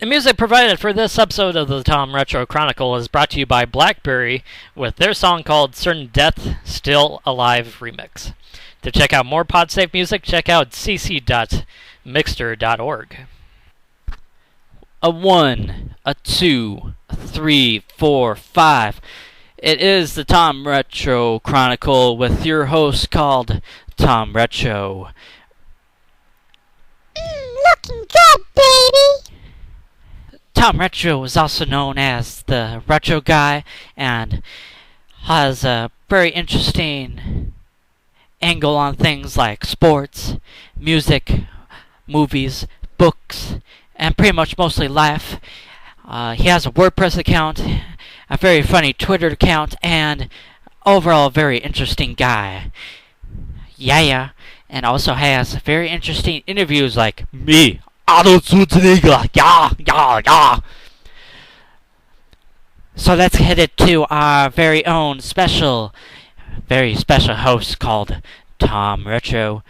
The music provided for this episode of the Tom Retro Chronicle is brought to you by Blackberry with their song called Certain Death Still Alive Remix. To check out more PodSafe music, check out cc.mixter.org. A 1, a 2, a 3, 4, 5. It is the Tom Retro Chronicle with your host called Tom Retro. Looking good, baby! Tom Retro is also known as the Retro Guy and has a very interesting angle on things like sports, music, movies, books, and pretty much mostly life. He has a WordPress account, a very funny Twitter account, and overall a very interesting guy. Yeah. And also has very interesting interviews like me. Arnold Schwarzenegger. Yeah. So let's head it to our very own very special host called Tom Retro.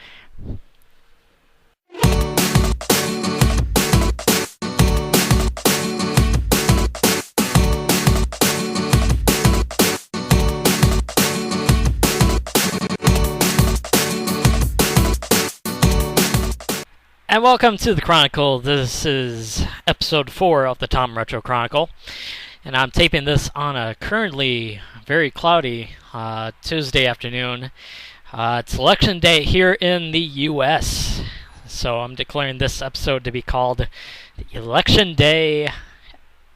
And welcome to the Chronicle. This is episode 4 of the Tom Retro Chronicle. And I'm taping this on a currently very cloudy Tuesday afternoon. It's election day here in the U.S. So I'm declaring this episode to be called the Election Day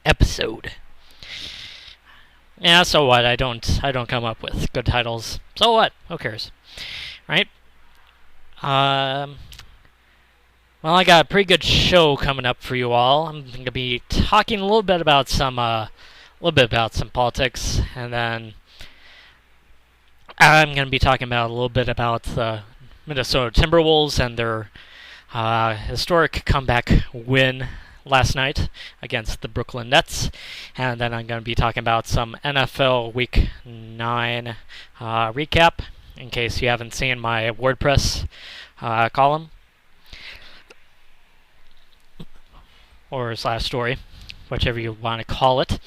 episode. Yeah, so what? I don't come up with good titles. So what? Who cares? Right? Well, I got a pretty good show coming up for you all. I'm going to be talking a little bit about some politics, and then I'm going to be talking about a little bit about the Minnesota Timberwolves and their historic comeback win last night against the Brooklyn Nets, and then I'm going to be talking about some NFL Week 9 recap, in case you haven't seen my WordPress column. Or /story, whichever you want to call it.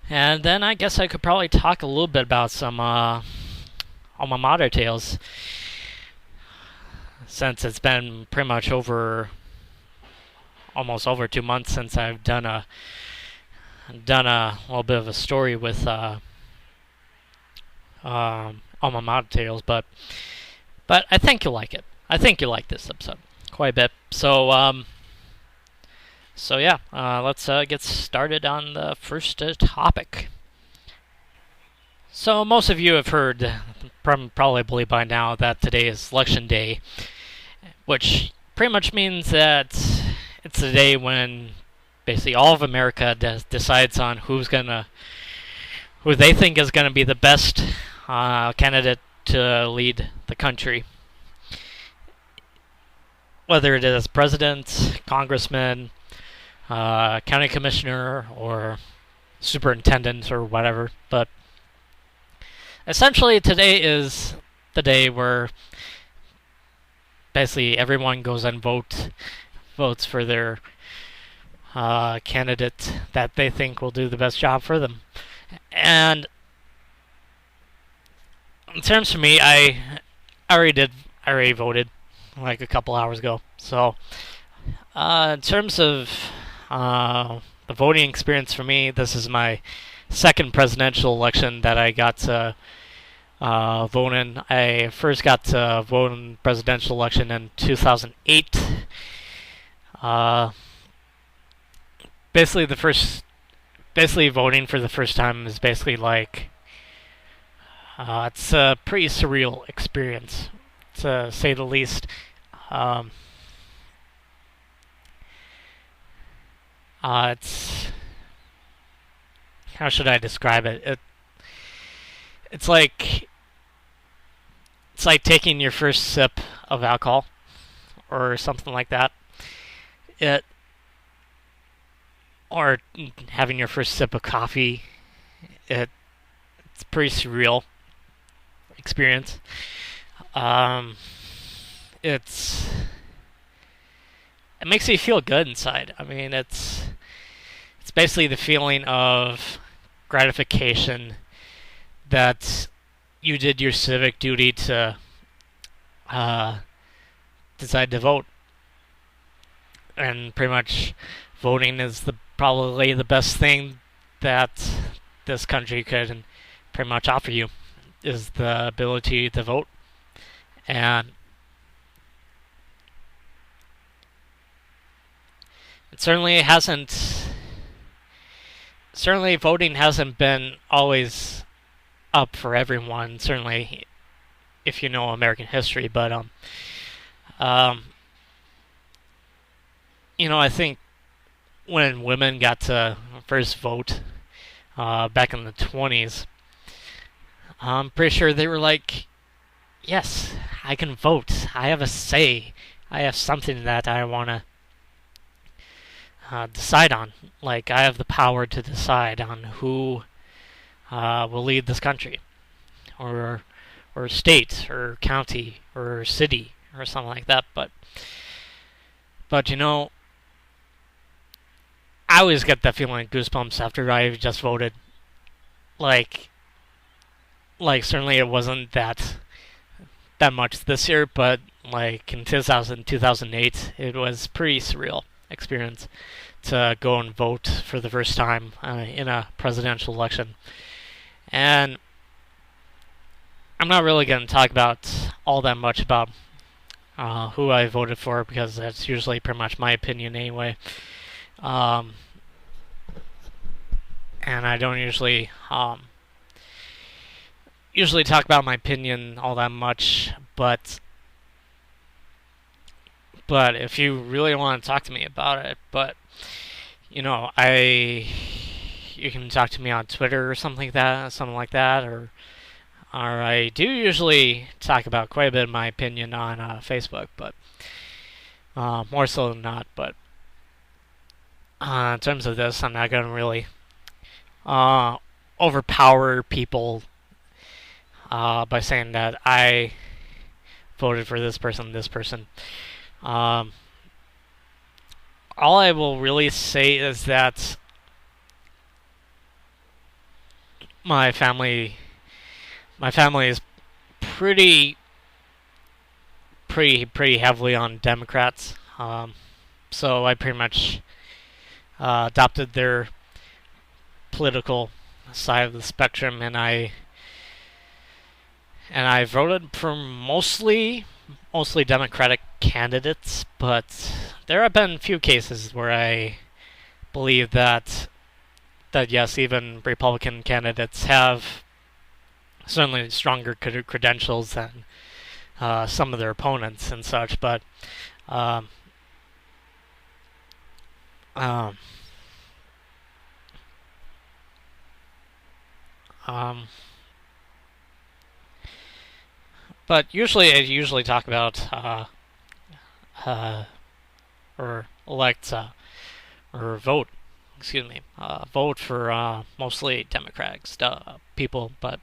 And then I guess I could probably talk a little bit about some Alma Mater tales, since it's been pretty much almost over 2 months since I've done a little bit of a story with Alma Mater tales, but I think you'll like it. I think you'll like this episode quite a bit. So yeah, let's get started on the first topic. So most of you have heard, probably by now, that today is Election Day, which pretty much means that it's the day when basically all of America decides on who they think is gonna be the best candidate to lead the country. Whether it is president, congressman, county commissioner, or superintendent, or whatever. But essentially today is the day where basically everyone goes and votes for their candidate that they think will do the best job for them. And in terms of me, I already voted like a couple hours ago. So in terms of the voting experience for me, this is my second presidential election that I got to vote in. I first got to vote in the presidential election in 2008. Basically voting for the first time is basically like it's a pretty surreal experience, to say the least. It's, how should I describe it? It's like taking your first sip of alcohol or something like that. Or having your first sip of coffee. It's a pretty surreal experience. It makes you feel good inside. I mean, it's basically the feeling of gratification that you did your civic duty to uh, decide to vote, and pretty much voting is probably the best thing that this country could pretty much offer you, is the ability to vote. And it certainly voting hasn't been always up for everyone, certainly if you know American history, but um I think when women got to first vote back in the 20s, I'm pretty sure they were like, yes, I can vote. I have a say. I have something that I want to decide on. Like, I have the power to decide on who will lead this country, or state, or county, or city, or something like that. But I always get that feeling of goosebumps after I just voted. Like, certainly it wasn't that much this year, but like in 2008, it was pretty surreal experience to go and vote for the first time in a presidential election. And I'm not really going to talk about all that much about who I voted for, because that's usually pretty much my opinion anyway. And I don't usually talk about my opinion all that much, but if you really want to talk to me about it, you can talk to me on Twitter or something like that, or I do usually talk about quite a bit of my opinion on Facebook, but more so than not. But in terms of this, I'm not going to really overpower people by saying that I voted for this person. All I will really say is that my family is pretty heavily on Democrats. So I pretty much adopted their political side of the spectrum, and I voted for mostly Democratic candidates, but there have been a few cases where I believe that yes, even Republican candidates have certainly stronger credentials than some of their opponents and such. But but usually I talk about or elect or vote, vote for mostly Democratic people, but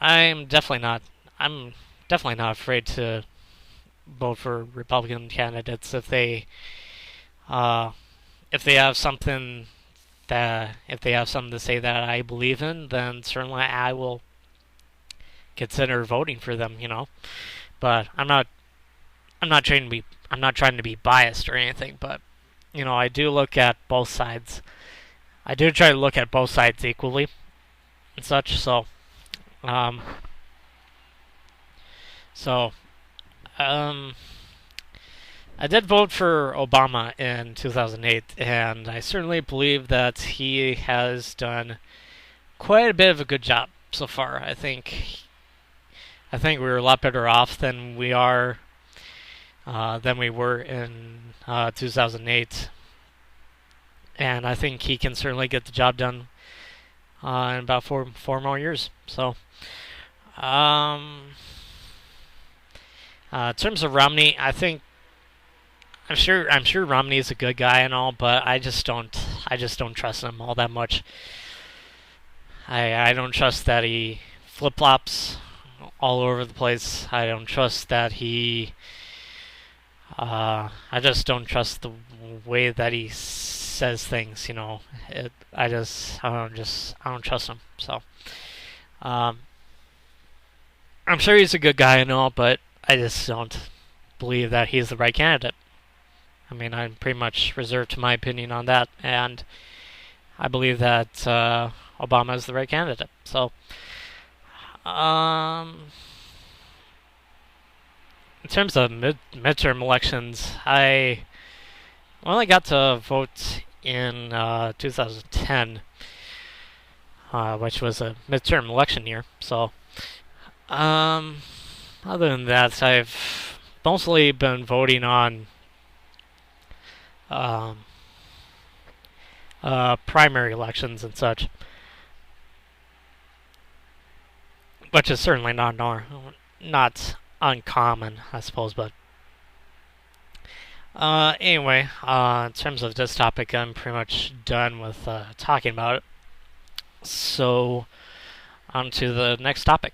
I'm definitely not afraid to vote for Republican candidates if they have something to say that I believe in, then certainly I will consider voting for them. But I'm not trying to be biased or anything. But I do look at both sides. I do try to look at both sides equally and such. So, I did vote for Obama in 2008, and I certainly believe that he has done quite a bit of a good job so far. I think we were a lot better off than we were in 2008, and I think he can certainly get the job done in about four more years. So, in terms of Romney, I'm sure Romney's a good guy and all, but I just don't trust him all that much. I don't trust that he flip-flops all over the place. I don't trust that he I just don't trust the way that he says things. I don't trust him. So um, I'm sure he's a good guy and all, but I just don't believe that he's the right candidate. I mean, I'm pretty much reserved to my opinion on that, and I believe that Obama is the right candidate. So, in terms of midterm elections, I only got to vote in 2010, which was a midterm election year. So, other than that, I've mostly been voting on primary elections and such, which is certainly not uncommon, I suppose. But anyway, in terms of this topic, I'm pretty much done with talking about it. So, on to the next topic.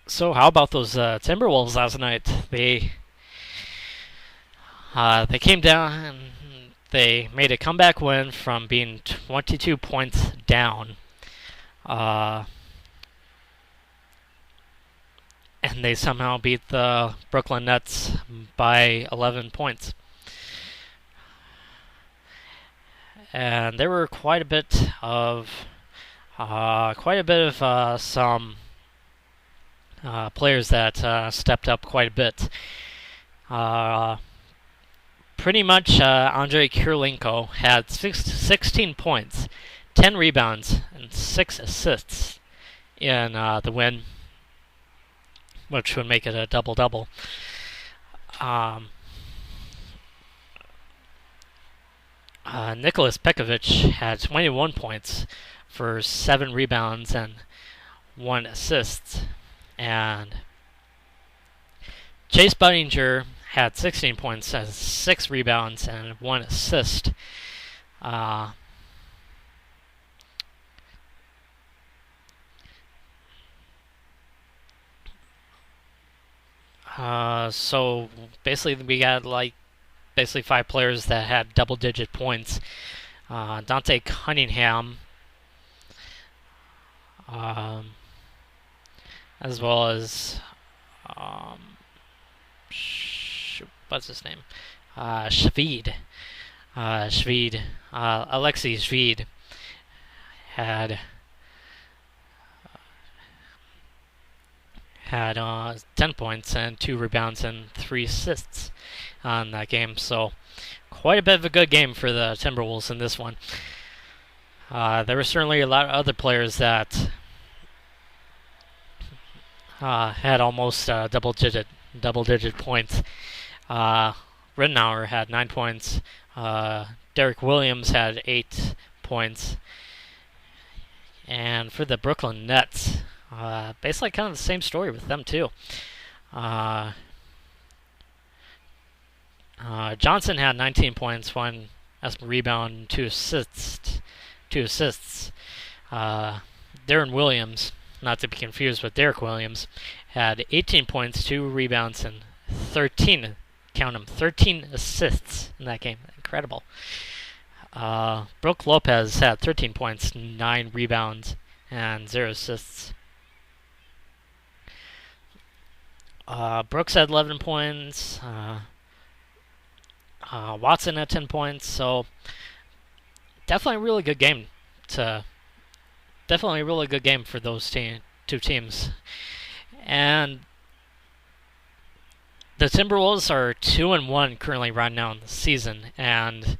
So, how about those Timberwolves last night? They came down and they made a comeback win from being 22 points down. And they somehow beat the Brooklyn Nets by 11 points. And there were quite a bit of some players that stepped up quite a bit. Pretty much, Andrei Kirilenko had 16 points, 10 rebounds, and 6 assists in the win, which would make it a double-double. Nicholas Pekovic had 21 points for 7 rebounds and 1 assist. And Chase Budinger had 16 points, has 6 rebounds, and 1 assist. So basically, we got basically 5 players that had double-digit points. Dante Cunningham, as well as what's his name? Shveed. Alexei Shveed had 10 points and 2 rebounds and 3 assists on that game. So quite a bit of a good game for the Timberwolves in this one. There were certainly a lot of other players that had almost double-digit points. Rittenauer had 9 points. Derek Williams had 8 points. And for the Brooklyn Nets, basically kind of the same story with them too. Johnson had 19 points, 1 rebound, 2 assists. Darren Williams, not to be confused with Derek Williams, had 18 points, 2 rebounds, and 13 assists in that game. Incredible. Brook Lopez had 13 points, 9 rebounds, and 0 assists. Brooks had 11 points. Watson had 10 points. So definitely a really good game for those two teams. And the Timberwolves are 2-1 currently right now in the season, and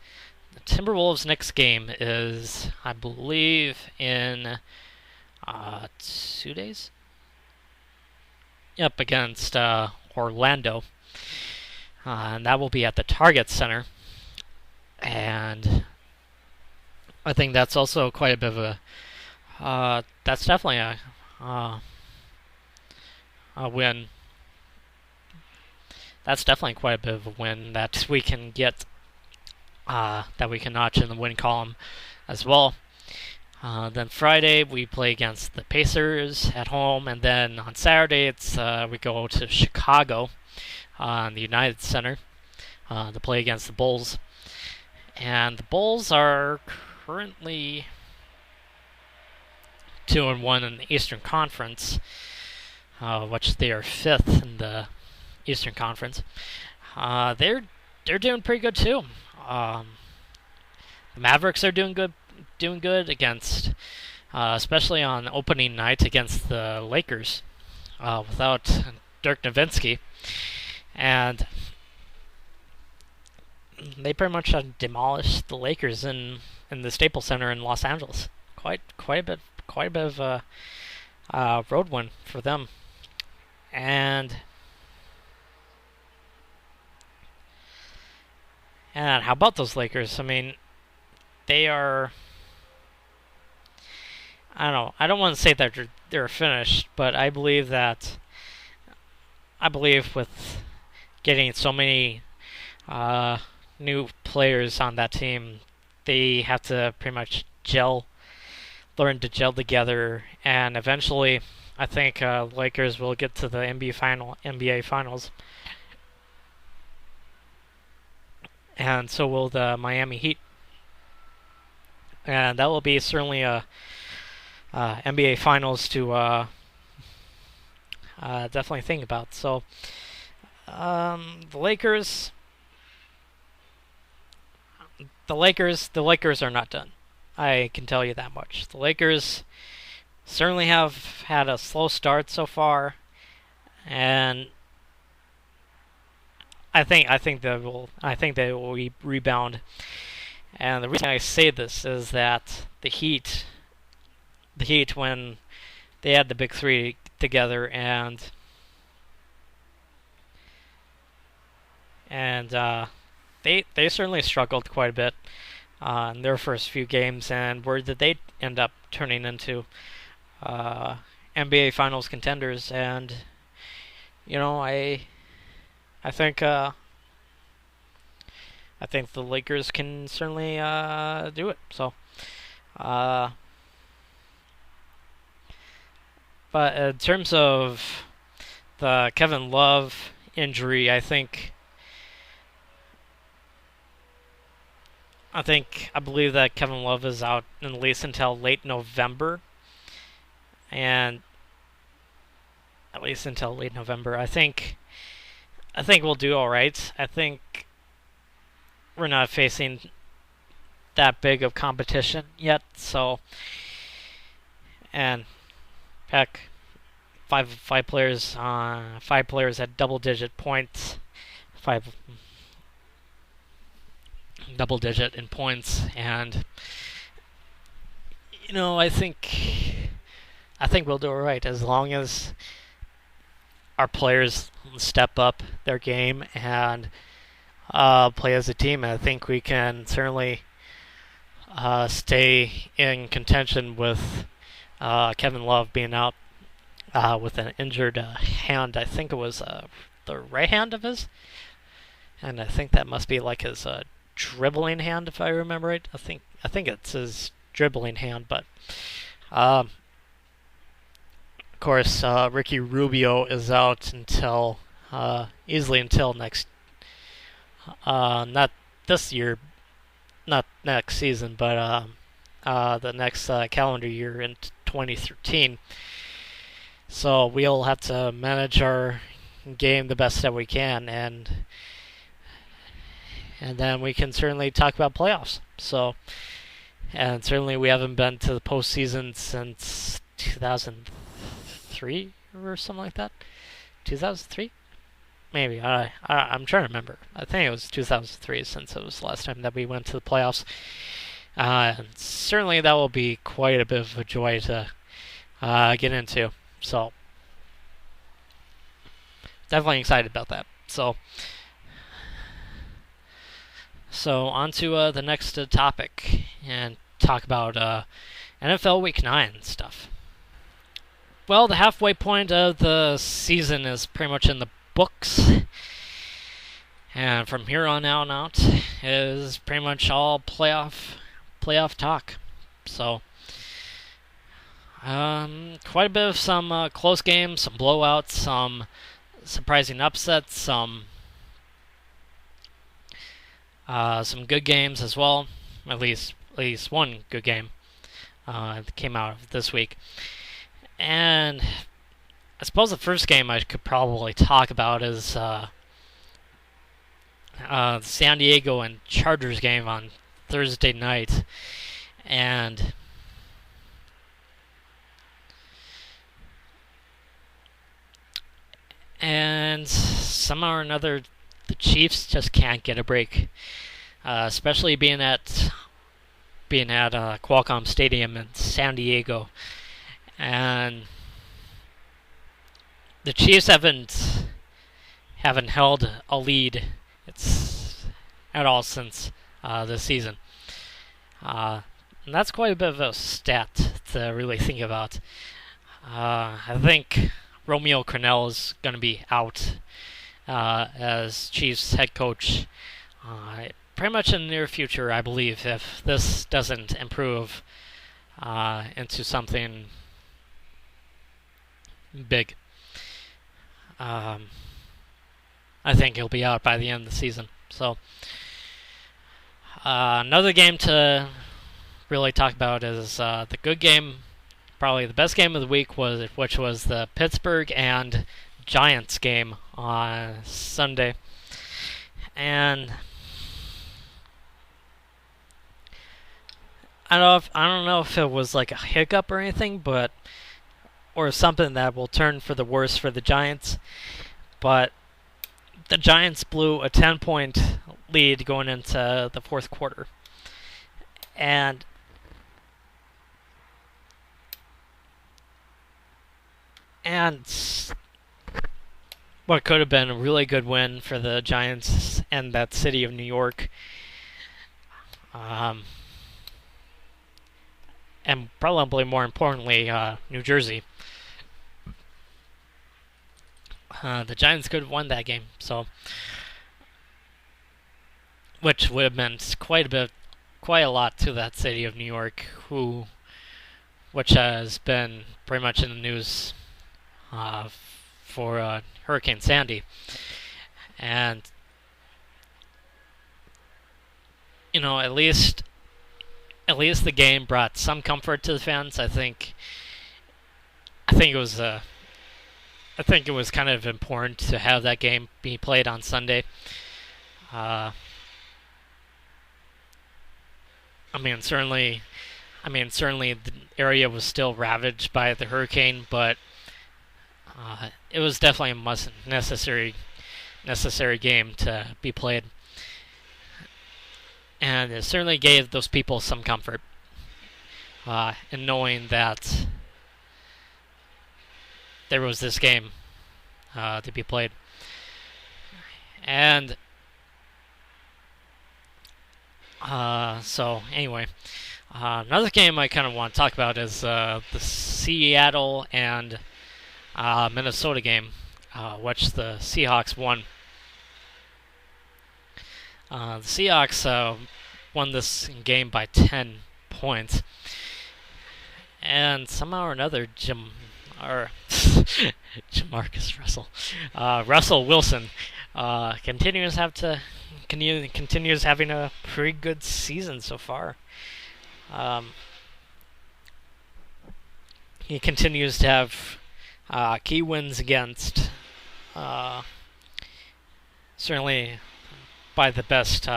the Timberwolves' next game is, I believe, in 2 days. Yep, against Orlando, and that will be at the Target Center. And I think that's also quite a bit of a. That's definitely a win. That's definitely quite a bit of a win that we can get, that we can notch in the win column as well. Then Friday we play against the Pacers at home, and then on Saturday we go to Chicago, the United Center, to play against the Bulls. And the Bulls are currently 2-1 in the Eastern Conference, which they are 5th in the Eastern Conference. They're doing pretty good too. The Mavericks are doing good against, especially on opening night against the Lakers, without Dirk Nowitzki, and they pretty much demolished the Lakers in the Staples Center in Los Angeles. Quite a bit of a road win for them, and how about those Lakers? I mean, they are. I don't know. I don't want to say that they're finished, but I believe with getting so many new players on that team, they have to pretty much learn to gel together, and eventually, I think Lakers will get to the NBA Finals, and so will the Miami Heat, and that will be certainly a NBA Finals to definitely think about. So the Lakers are not done. I can tell you that much. The Lakers certainly have had a slow start so far, and I think they will rebound. And the reason I say this is that the Heat, when they had the big three together, and they certainly struggled quite a bit in their first few games. And where did they end up turning into NBA Finals contenders? And I think the Lakers can certainly do it. So, but in terms of the Kevin Love injury, I believe that Kevin Love is out at least until late November, and at least until late November, I think we'll do all right. I think we're not facing that big of competition yet. So, and heck, five players at double-digit points, double-digit in points, and I think we'll do all right as long as our players step up their game and play as a team. I think we can certainly stay in contention with Kevin Love being out with an injured hand. I think it was the right hand of his, and I think that must be like his dribbling hand, if I remember right. I think it's his dribbling hand, but of course, Ricky Rubio is out until easily until next. Not this year, not next season, but the next calendar year in 2013. So we'll have to manage our game the best that we can, and then we can certainly talk about playoffs. So, and certainly we haven't been to the postseason since 2003 or something like that. 2003. Maybe. I'm trying to remember. I think it was 2003 since it was the last time that we went to the playoffs. And certainly that will be quite a bit of a joy to get into. So, definitely excited about that. So on to the next topic and talk about NFL Week 9 stuff. Well, the halfway point of the season is pretty much in the books, and from here on out is pretty much all playoff talk. So quite a bit of some close games, some blowouts, some surprising upsets, some Some good games as well. At least one good game came out this week. And I suppose the first game I could probably talk about is the San Diego and Chargers game on Thursday night. And somehow or another, the Chiefs just can't get a break, especially being at Qualcomm Stadium in San Diego, and the Chiefs haven't held a lead at all since this season. And that's quite a bit of a stat to really think about. I think Romeo Crennel is going to be out as Chiefs head coach pretty much in the near future, I believe, if this doesn't improve into something big. I think he'll be out by the end of the season. So another game to really talk about is the good game. Probably the best game of the week which was the Pittsburgh and Giants game on Sunday, and I don't know if it was like a hiccup or anything, or something that will turn for the worse for the Giants, but the Giants blew a 10-point lead going into the fourth quarter, and what could have been a really good win for the Giants and that city of New York, and probably more importantly, New Jersey. The Giants could have won that game, so which would have meant quite a lot to that city of New York, which has been pretty much in the news for Hurricane Sandy, and at least the game brought some comfort to the fans. I think it was kind of important to have that game be played on Sunday. Certainly the area was still ravaged by the hurricane, but it was definitely a necessary game to be played, and it certainly gave those people some comfort in knowing that there was this game to be played. And so anyway, another game I kind of want to talk about is the Seattle and Minnesota game, which the Seahawks won. The Seahawks won this game by 10 points, and somehow or another, Jamarcus Russell, Russell Wilson, continues having a pretty good season so far. He continues to have key wins against certainly by the best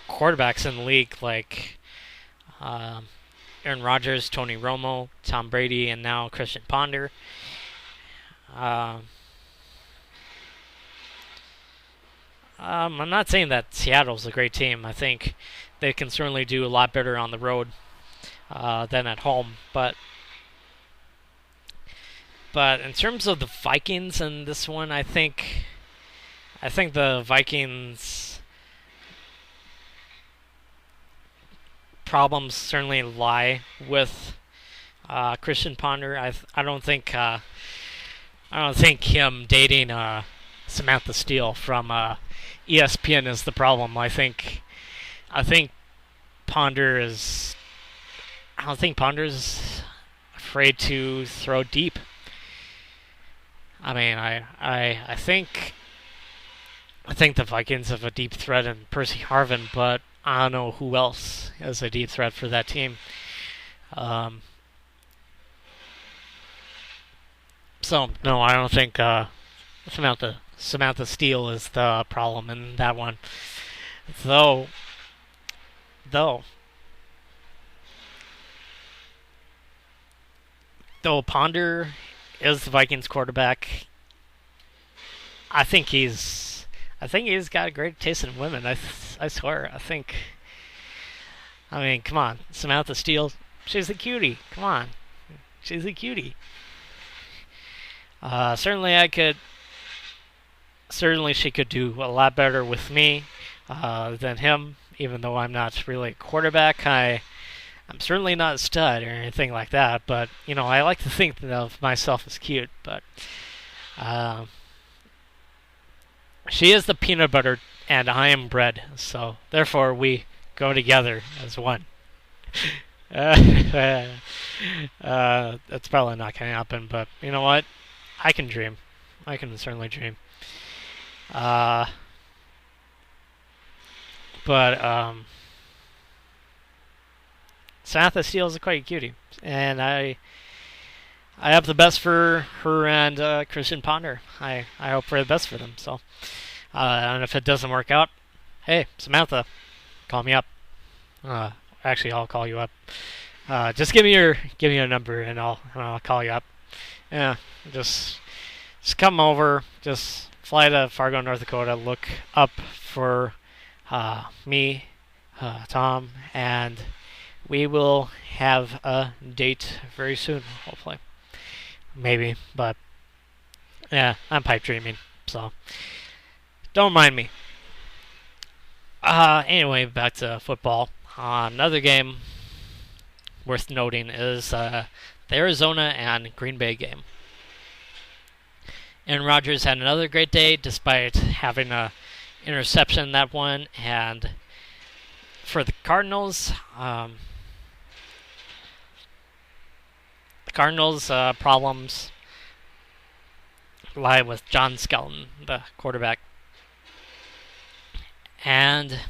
quarterbacks in the league, like Aaron Rodgers, Tony Romo, Tom Brady, and now Christian Ponder. I'm not saying that Seattle's a great team. I think they can certainly do a lot better on the road than at home. But in terms of the Vikings in this one, I think the Vikings' problems certainly lie with Christian Ponder. I don't think him dating Samantha Steele from ESPN is the problem. I think Ponder's afraid to throw deep. I I think the Vikings have a deep threat in Percy Harvin, but I don't know who else is a deep threat for that team. Um, so no, I don't think Samantha Steele is the problem in that one. Though though though Ponder is the Vikings quarterback, I think he's got a great taste in women. I swear. I mean, come on, Samantha Steele, she's a cutie. Come on, she's a cutie. Certainly, certainly she could do a lot better with me than him. Even though I'm not really a quarterback, I'm certainly not a stud or anything like that. But I like to think of myself as cute. But she is the peanut butter, and I am bread. So therefore, we go together as one. That's probably not going to happen. But you know what? I can dream. I can certainly dream. But Samantha Steele is quite a cutie, and I hope the best for her and Christian Ponder. I hope for the best for them. So, and if it doesn't work out, hey Samantha, call me up. Actually, I'll call you up. Just give me your number, and I'll call you up. Yeah, just come over. Just fly to Fargo, North Dakota. Look up for me, Tom, and we will have a date very soon, hopefully. Maybe, but yeah, I'm pipe dreaming, so don't mind me. Anyway, back to football. Another game worth noting is the Arizona and Green Bay game. Aaron Rodgers had another great day despite having a interception that one, and for the Cardinals, problems lie with John Skelton, the quarterback, and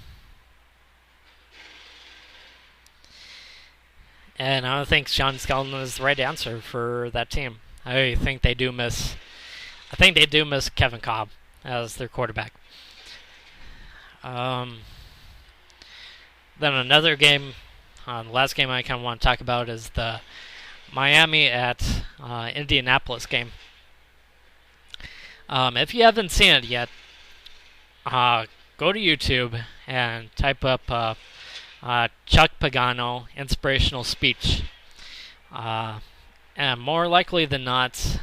I don't think John Skelton is the right answer for that team. I think they do miss Kevin Cobb as their quarterback. Then another game, the last game I kind of want to talk about is the Miami at Indianapolis game. If you haven't seen it yet, go to YouTube and type up Chuck Pagano inspirational speech. And more likely than not,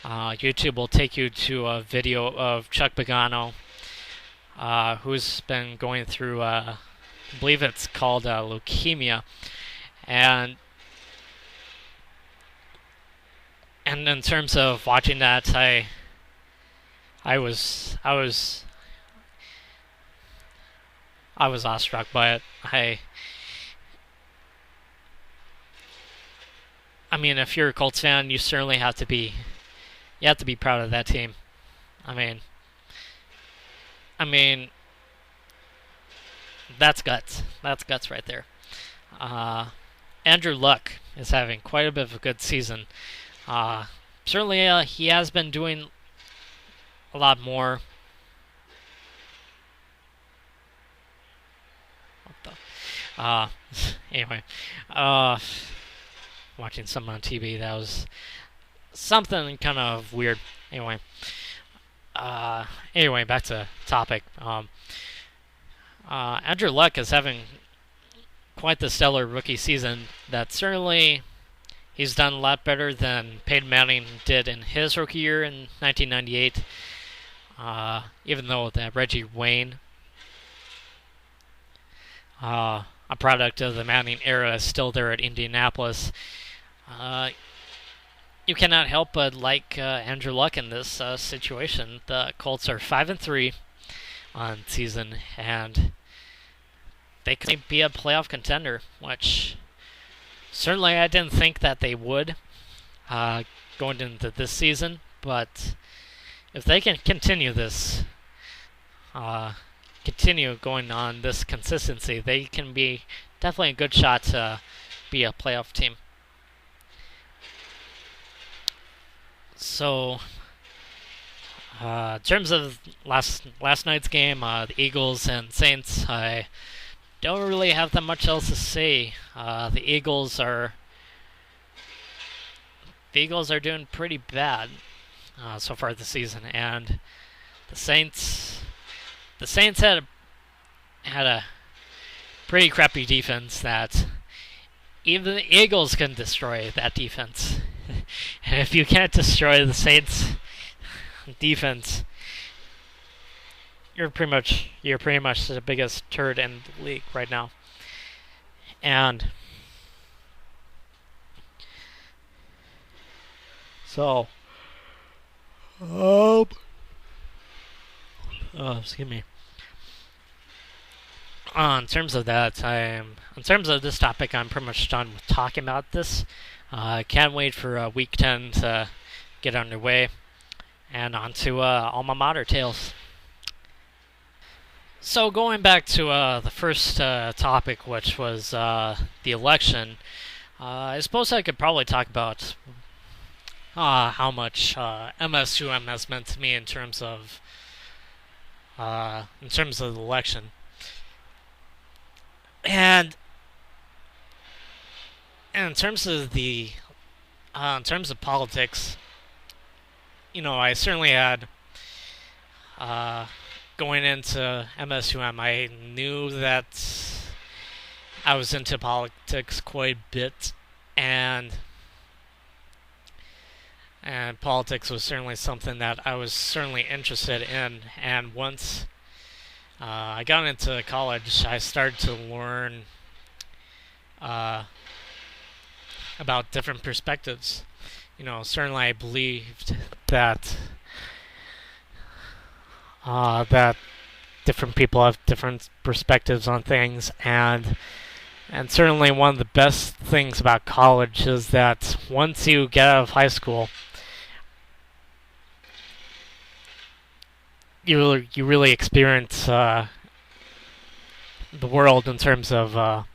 YouTube will take you to a video of Chuck Pagano, who's been going through, I believe it's called leukemia, and in terms of watching that, I was awestruck by it. I mean, if you're a Colts fan, you certainly have to be proud of that team. I mean, that's guts. That's guts right there. Andrew Luck is having quite a bit of a good season. Certainly, he has been doing a lot more. What the? Anyway, watching something on TV that was something kind of weird. Anyway, back to topic. Andrew Luck is having quite the stellar rookie season. That certainly he's done a lot better than Peyton Manning did in his rookie year in 1998. Even though that Reggie Wayne, a product of the Manning era, is still there at Indianapolis. You cannot help but like Andrew Luck in this situation. The Colts are 5-3 on season, and they could be a playoff contender, which certainly I didn't think that they would going into this season. But if they can continue this, continue going on this consistency, they can be definitely a good shot to be a playoff team. So, in terms of last night's game, the Eagles and Saints, I don't really have that much else to say. The Eagles are doing pretty bad so far this season, and the Saints had a pretty crappy defense that even the Eagles can destroy that defense. And if you can't destroy the Saints defense, you're pretty much the biggest turd in the league right now. And so, excuse me. In terms of this topic, I'm pretty much done with talking about this. I can't wait for Week 10 to get underway, and on to Alma Mater tales. So going back to the first topic, which was the election, I suppose I could probably talk about how much MSUM has meant to me in terms of the election. And in terms of politics, I certainly had going into MSUM, I knew that I was into politics quite a bit, and politics was certainly something that I was certainly interested in. And once I got into college, I started to learn about different perspectives. Certainly I believed that that different people have different perspectives on things, and certainly one of the best things about college is that once you get out of high school, you really experience the world in terms of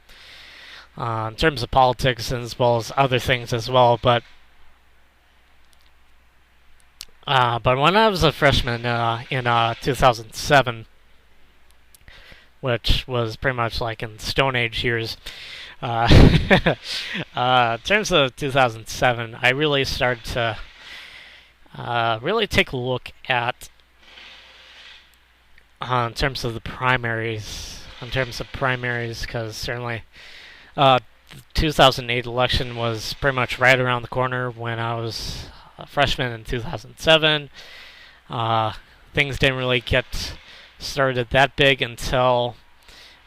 politics, and as well as other things as well. But when I was a freshman in 2007, which was pretty much like in Stone Age years, in terms of 2007, I really started to really take a look at in terms of primaries, because certainly the 2008 election was pretty much right around the corner when I was a freshman in 2007. Things didn't really get started that big until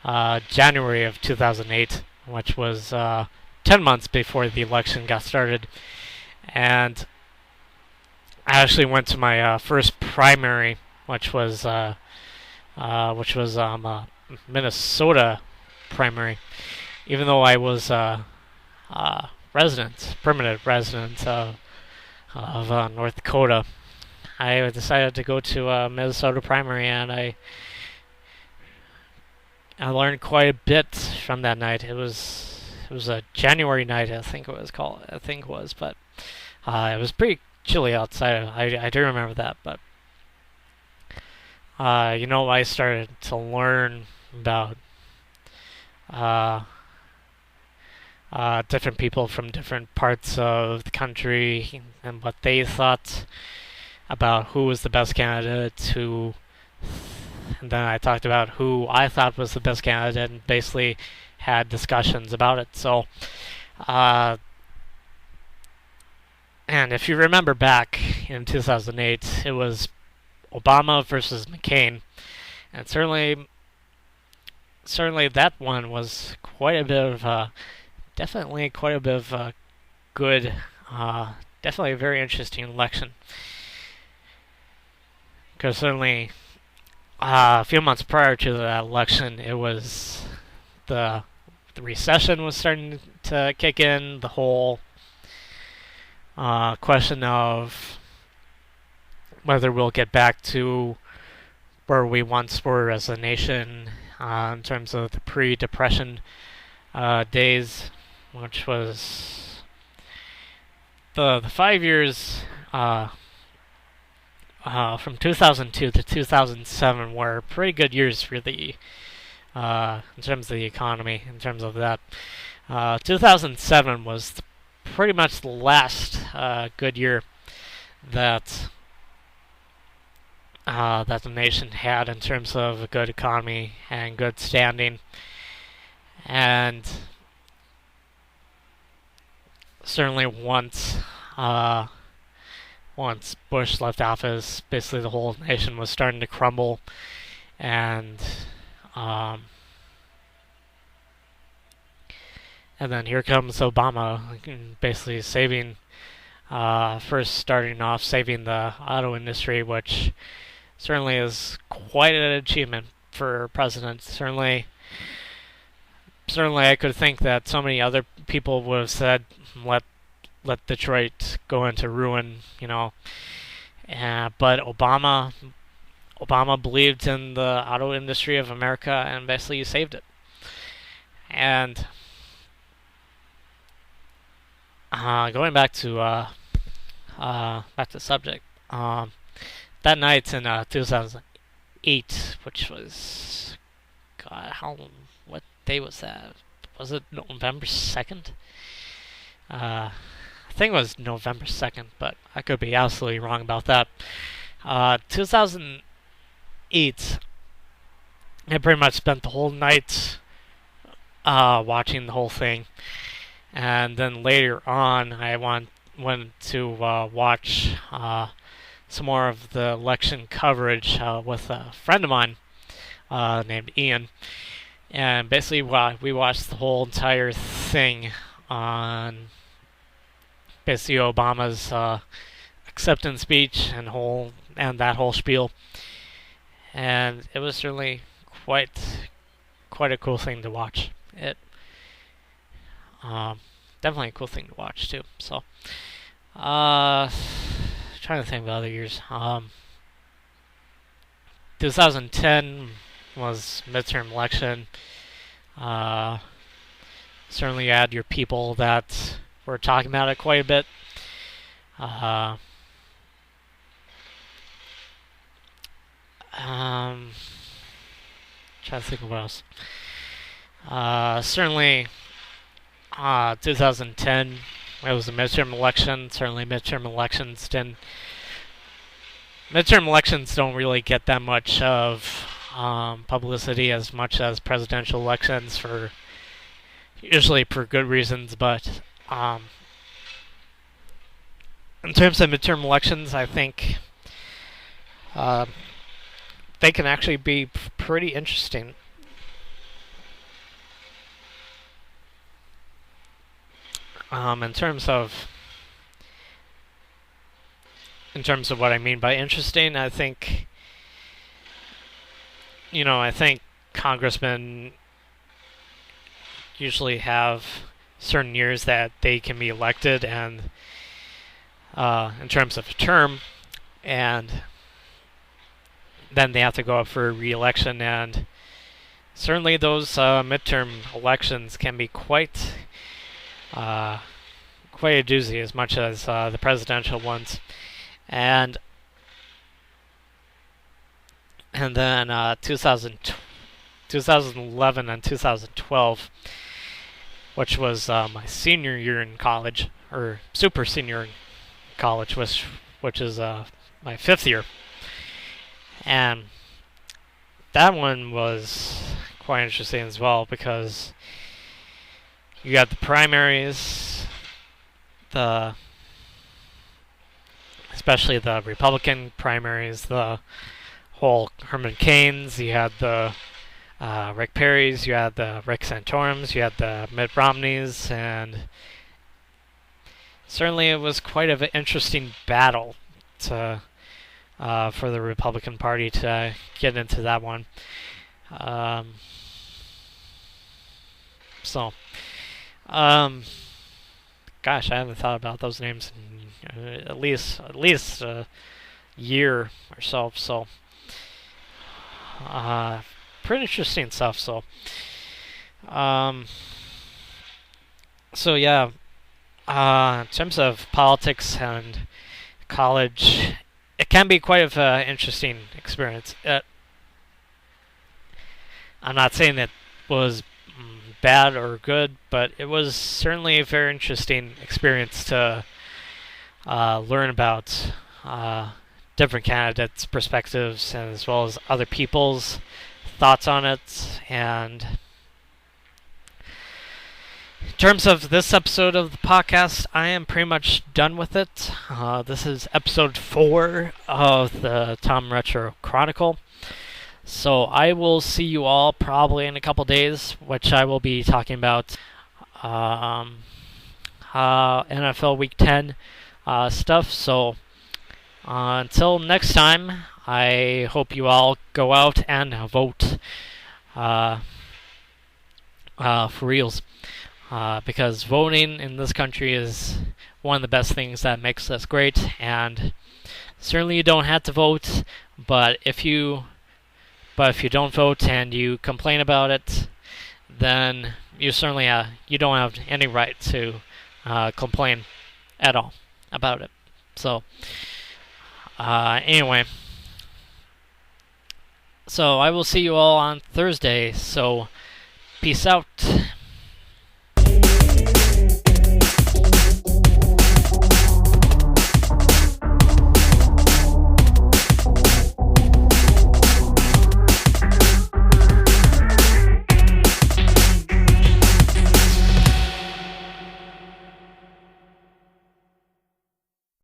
January of 2008, which was 10 months before the election got started. And I actually went to my first primary, which was Minnesota primary, even though I was permanent resident of North Dakota. I decided to go to Minnesota primary, and I learned quite a bit from that night. It was a January night, I think it was, but it was pretty chilly outside. I do remember that, but I started to learn about different people from different parts of the country and what they thought about who was the best candidate, and then I talked about who I thought was the best candidate, and basically had discussions about it. So, and if you remember back in 2008, it was Obama versus McCain, and certainly that one was quite a bit of good, definitely a very interesting election. Because certainly a few months prior to that election, it was the recession was starting to kick in. The whole question of whether we'll get back to where we once were as a nation in terms of the pre-depression days, which was the 5 years from 2002 to 2007 were pretty good years for the in terms of the economy. In terms of that, 2007 was pretty much the last good year that that the nation had in terms of a good economy and good standing. And certainly once Bush left office, basically the whole nation was starting to crumble, and then here comes Obama, basically first starting off saving the auto industry, which certainly is quite an achievement for a president. Certainly, I could think that so many other people would have said, let Detroit go into ruin, but Obama believed in the auto industry of America, and basically saved it. And going back to subject, that night in 2008, which was, God, what day was that? Was it November 2nd? I think it was November 2nd, but I could be absolutely wrong about that. 2008, I pretty much spent the whole night watching the whole thing. And then later on, I went to watch some more of the election coverage with a friend of mine named Ian. And basically, we watched the whole entire thing on basically Obama's acceptance speech and that whole spiel. And it was certainly quite a cool thing to watch. Definitely a cool thing to watch too. So, trying to think of other years. 2010 was midterm election. Certainly, you had your people that were talking about it quite a bit. Trying to think of what else. Certainly, 2010, it was a midterm election. Certainly, midterm elections don't really get that much of publicity as much as presidential elections, usually for good reasons. But in terms of midterm elections, I think they can actually be pretty interesting. In terms of what I mean by interesting, I think congressmen usually have certain years that they can be elected, and in terms of a term, and then they have to go up for re-election, and certainly those midterm elections can be quite a doozy, as much as the presidential ones. And then 2011 and 2012, which was my senior year in college, or super senior in college, which is my fifth year. And that one was quite interesting as well, because you got the primaries, especially the Republican primaries, the whole Herman Cain's, you had the Rick Perry's, you had the Rick Santorum's, you had the Mitt Romney's, and certainly it was quite an interesting battle for the Republican Party to get into that one. Gosh, I haven't thought about those names in at least a year or so. So, Pretty interesting stuff. Um, so yeah, in terms of politics and college, it can be quite an interesting experience. I'm not saying it was bad or good, but it was certainly a very interesting experience to learn about different candidates' perspectives and as well as other people's thoughts on it. And in terms of this episode of the podcast, I am pretty much done with it. This is episode 4 of the Tom Retro Chronicle. So I will see you all probably in a couple days, which I will be talking about NFL Week 10 stuff. So until next time, I hope you all go out and vote for reals. Because voting in this country is one of the best things that makes us great. And certainly you don't have to vote, but if you don't vote and you complain about it, then you certainly you don't have any right to complain at all about it. So anyway, so I will see you all on Thursday. So peace out.